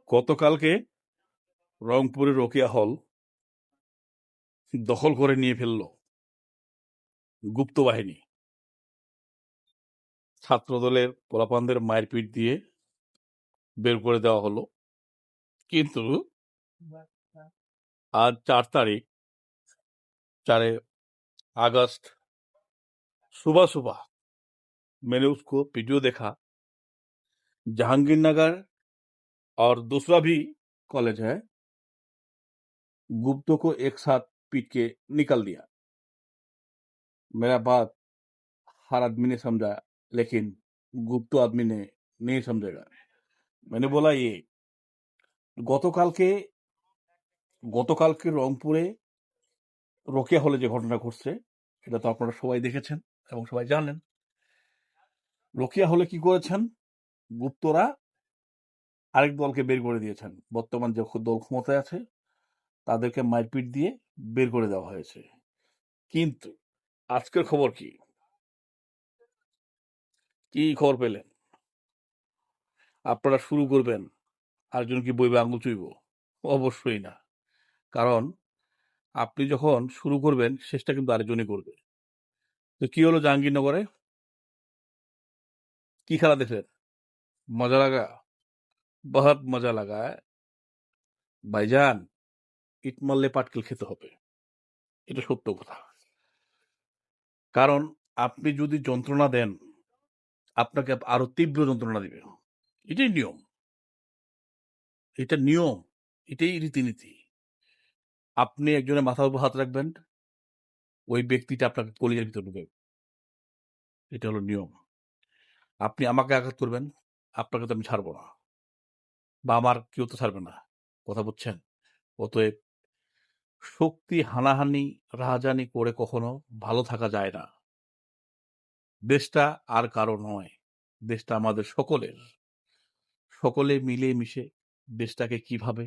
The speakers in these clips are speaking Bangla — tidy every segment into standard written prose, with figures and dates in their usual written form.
গতকালকে রংপুরের রোকেয়া হল দখল করে নিয়ে ফেলল গুপ্ত বাহিনী। ছাত্রদলের পোলাপানদের মায়ের পিঠ দিয়ে বের করে দেওয়া হলো। কিন্তু আজ 4 তারিখ, 4 अगस्त, सुबह सुबह मैंने उसको वीडियो देखा। जहांगीरनगर और दूसरा भी कॉलेज है, गुप्तों को एक साथ पीट के निकल दिया। मेरा बात हर आदमी ने समझा, लेकिन गुप्तो आदमी ने नहीं समझेगा। मैंने बोला ये গতকালকে গতকালকে রংপুরে রোকেয়া হলে যে ঘটনা ঘটছে সেটা তো আপনারা সবাই দেখেছেন এবং সবাই জানেন। রোকেয়া হলে কি করেছেন গুপ্তরা? আরেক দলকে বের করে দিয়েছেন। বর্তমান যে দল ক্ষমতায় আছে তাদেরকে মারপিট দিয়ে বের করে দেওয়া হয়েছে। কিন্তু আজকের খবর কি? কি খবর পেলেন? আপনারা শুরু করবেন, আরেকজন কি বইবে আঙুল চুইব? অবশ্যই না। কারণ আপনি যখন শুরু করবেন শেষটা কিন্তু আরেকজনই করবে। তো কি হলো জাহাঙ্গীরনগরে? কি খেলা দেখলেন? মজা লাগা? বহুত মজা লাগা। ভাইজান, ইট মারলে পাটকেল খেতে হবে, এটা সত্য কথা। কারণ আপনি যদি যন্ত্রণা দেন, আপনাকে আরো তীব্র যন্ত্রণা দিবে। এটাই নিয়ম, এটা নিয়ম, এটাই রীতিনীতি। আপনি একজনের মাথার উপর হাত রাখবেন, ওই ব্যক্তিটা আপনাকে কলিজার ভিতর ঢুকে, এটা হলো নিয়ম। আপনি আমাকে আঘাত করবেন, আপনাকে তো আমি ছাড়বো না, বা আমার কেউ তো ছাড়বে না। কথা বুঝছেন? অতএব শক্তি হানাহানি রাহাজানি করে কখনো ভালো থাকা যায় না। দেশটা আর কারো নয়, দেশটা আমাদের সকলের। সকলে মিলে মিশে দেশটাকে কিভাবে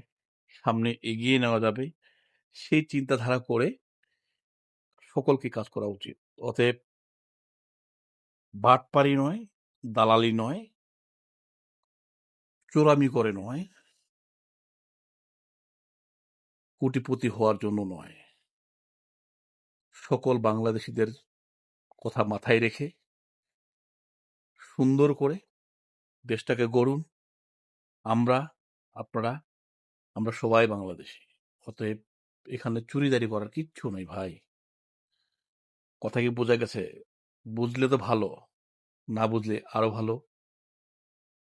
সামনে এগিয়ে নেওয়া যাবে সেই চিন্তাধারা করে সকলকে কাজ করা উচিত। অতএব বাটপারি নয়, দালালি নয়, চোরামি করে নয়, কোটিপতি হওয়ার জন্য নয়, সকল বাংলাদেশিদের কথা মাথায় রেখে সুন্দর করে দেশটাকে গড়ুন। আমরা, আপনারা, আমরা সবাই বাংলাদেশি। অতএব এখানে চুরিদারি করার কিচ্ছু নেই ভাই। কথা কি বোঝা গেছে? বুঝলে তো ভালো, না বুঝলে আরো ভালো।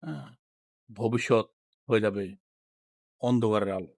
হ্যাঁ, ভবিষ্যৎ হয়ে যাবে অন্ধকারের আলো।